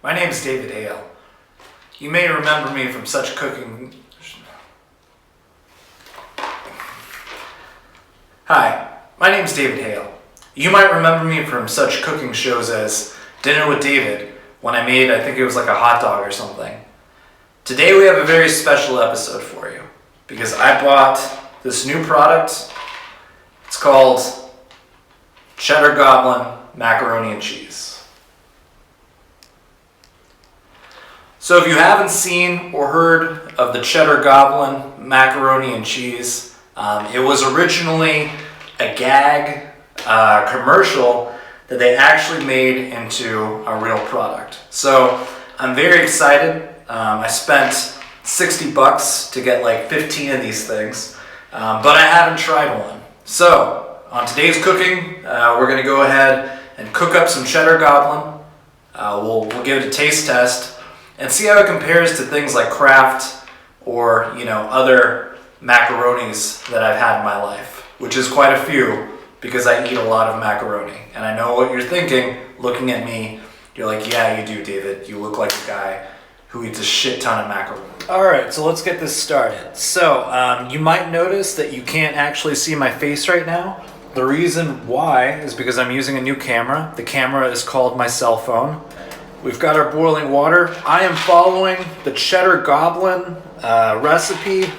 My name is David Hale. You may remember me from such cooking... Hi, my name is David Hale. You might remember me from such cooking shows as Dinner with David, when I made, I think it was like a hot dog or something. Today we have a very special episode for you, because I bought this new product. It's called Cheddar Goblin Macaroni and Cheese. So if you haven't seen or heard of the Cheddar Goblin Macaroni and Cheese, it was originally a gag commercial that they actually made into a real product. So I'm very excited. I spent $60 to get like 15 of these things, but I haven't tried one. So on today's cooking, we're gonna go ahead and cook up some Cheddar Goblin. We'll give it a taste test and see how it compares to things like Kraft or other macaronis that I've had in my life, which is quite a few because I eat a lot of macaroni. And I know what you're thinking, looking at me. You're like, yeah, you do, David. You look like a guy who eats a shit ton of macaroni. All right, so let's get this started. So you might notice that you can't actually see my face right now. The reason why is because I'm using a new camera. The camera is called my cell phone. We've got our boiling water. I am following the Cheddar Goblin recipe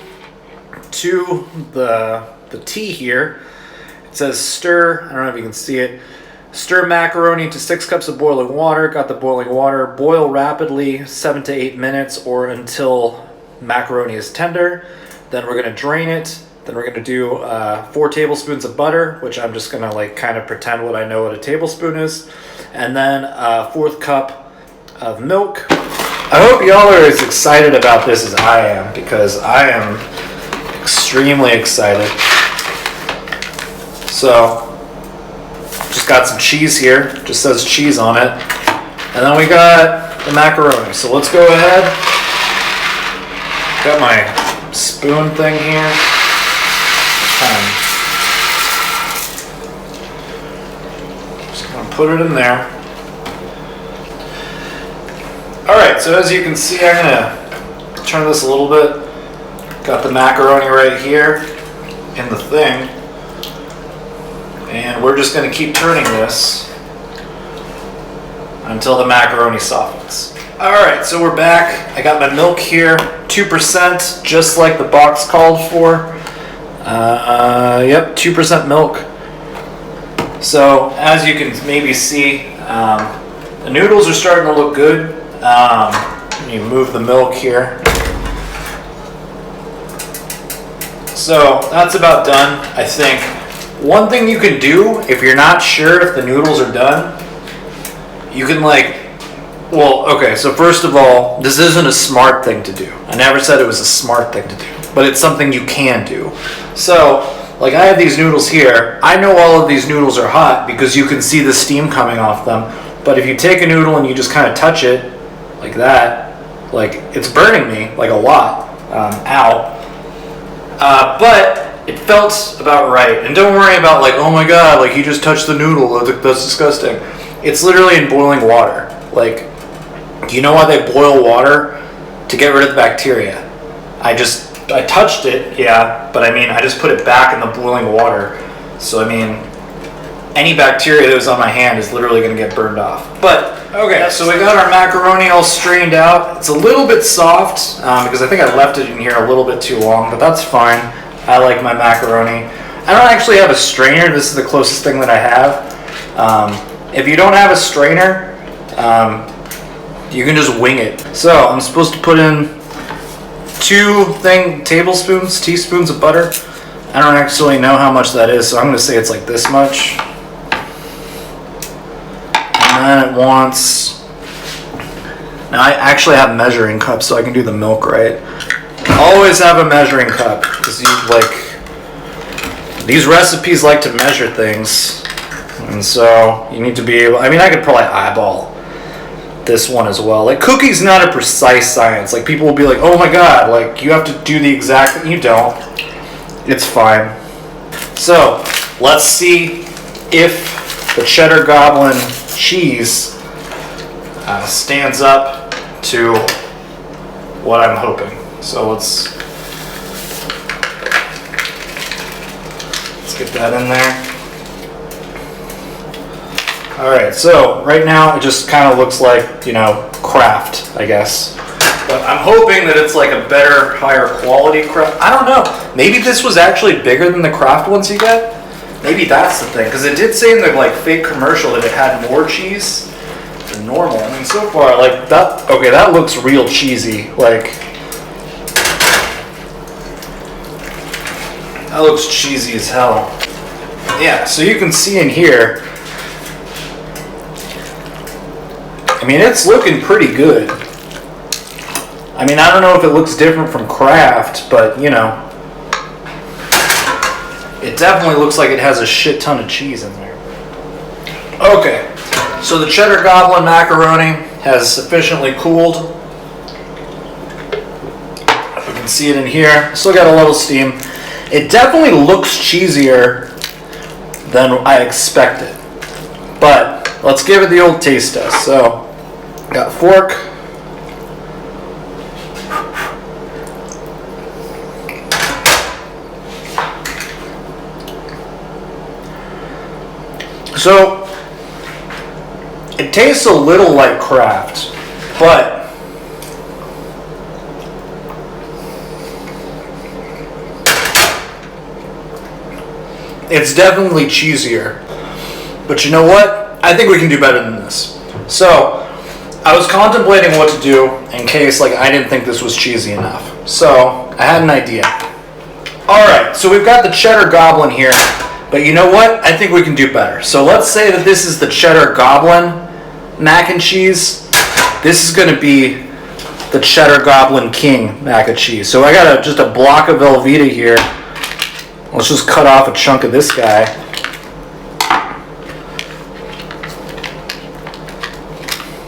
to the T here. It says stir, I don't know if you can see it, stir macaroni to 6 cups of boiling water. Got the boiling water. Boil rapidly 7 to 8 minutes or until macaroni is tender. Then we're gonna drain it. Then we're gonna do 4 tablespoons of butter, which I'm just gonna like kind of pretend what I know what a tablespoon is. And then a 1/4 cup of milk. I hope y'all are as excited about this as I am, because I am extremely excited. So, just got some cheese here. Just says cheese on it. And then we got the macaroni. So let's go ahead. Got my spoon thing here. Just gonna put it in there. Alright, so as you can see, I'm gonna turn this a little bit. Got the macaroni right here in the thing. And we're just gonna keep turning this until the macaroni softens. Alright, so we're back. I got my milk here, 2%, just like the box called for. Yep, 2% milk. So, as you can maybe see, the noodles are starting to look good. You move the milk here. So that's about done, I think. One thing you can do if you're not sure if the noodles are done, you can okay, so first of all, this isn't a smart thing to do. I never said it was a smart thing to do, but it's something you can do. So, like I have these noodles here. I know all of these noodles are hot because you can see the steam coming off them. But if you take a noodle and you just kind of touch it, like that, like it's burning me like a lot. Ow. But it felt about right. And don't worry about like, oh my god, like you just touched the noodle, that's disgusting. It's literally in boiling water. Like, you know why they boil water? To get rid of the bacteria. I touched it, yeah, but I mean, I just put it back in the boiling water. So I mean, any bacteria that was on my hand is literally gonna get burned off. But, okay, so we got our macaroni all strained out. It's a little bit soft, because I think I left it in here a little bit too long, but that's fine. I like my macaroni. I don't actually have a strainer. This is the closest thing that I have. If you don't have a strainer, you can just wing it. So, I'm supposed to put in 2 teaspoons of butter. I don't actually know how much that is, so I'm gonna say it's like this much. And then it wants, now I actually have measuring cups so I can do the milk right. Always have a measuring cup, because these recipes like to measure things. And so you need to be able, I mean I could probably eyeball this one as well. Like cooking's not a precise science. Like people will be like, oh my god, like you have to do the exact, you don't. It's fine. So let's see if the Cheddar Goblin cheese stands up to what I'm hoping. So let's get that in there. All right, so right now it just kind of looks like, you know, Kraft, I guess. But I'm hoping that it's like a better, higher quality Kraft. I don't know. Maybe this was actually bigger than the Kraft ones you get. Maybe that's the thing, because it did say in the like fake commercial that it had more cheese than normal. I mean, so far, like that. Okay, that looks real cheesy. Like that looks cheesy as hell. Yeah. So you can see in here. I mean, it's looking pretty good. I mean, I don't know if it looks different from Kraft, but you know, it definitely looks like it has a shit ton of cheese in there. Okay, so the Cheddar Goblin macaroni has sufficiently cooled. You can see it in here. Still got a little steam. It definitely looks cheesier than I expected, but let's give it the old taste test. So, got a fork. So, it tastes a little like Kraft, but it's definitely cheesier. But you know what? I think we can do better than this. So, I was contemplating what to do in case like I didn't think this was cheesy enough. So, I had an idea. Alright, so we've got the Cheddar Goblin here. But you know what? I think we can do better. So let's say that this is the Cheddar Goblin mac and cheese. This is going to be the Cheddar Goblin King mac and cheese. So I got just a block of Velveeta here. Let's just cut off a chunk of this guy.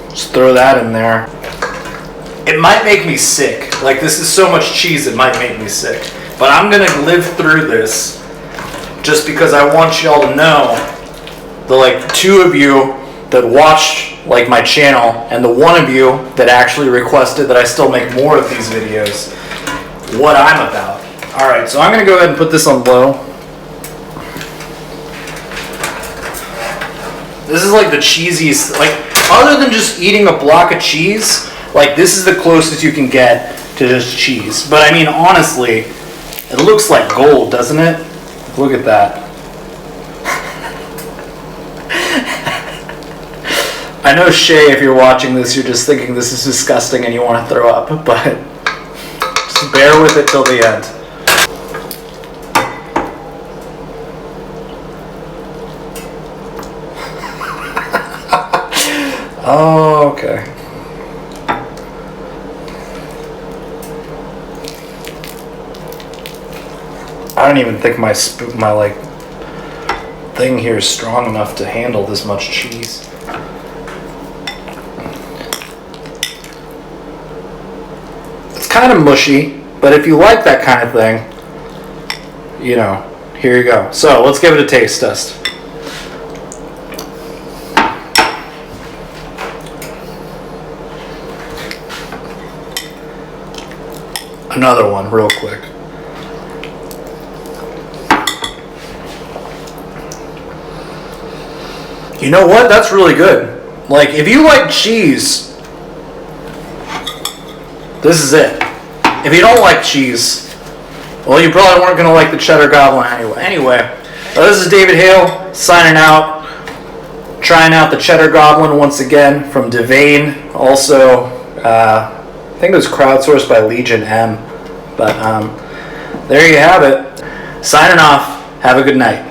Just throw that in there. It might make me sick. Like, this is so much cheese, it might make me sick. But I'm going to live through this. Just because I want y'all to know, the like 2 of you that watch like my channel and the 1 of you that actually requested that I still make more of these videos, what I'm about. Alright, so I'm going to go ahead and put this on low. This is like the cheesiest, like other than just eating a block of cheese, like this is the closest you can get to just cheese. But I mean, honestly, it looks like gold, doesn't it? Look at that. I know, Shay, if you're watching this, you're just thinking this is disgusting and you want to throw up, but just bear with it till the end. Oh, okay. I don't even think my like thing here is strong enough to handle this much cheese. It's kind of mushy, but if you like that kind of thing, you know, here you go. So let's give it a taste test. Another one, real quick. You know what? That's really good. Like, if you like cheese, this is it. If you don't like cheese, well, you probably weren't going to like the Cheddar Goblin anyway. Anyway, this is David Hale, signing out, trying out the Cheddar Goblin once again from Devane. Also, I think it was crowdsourced by Legion M. But there you have it. Signing off. Have a good night.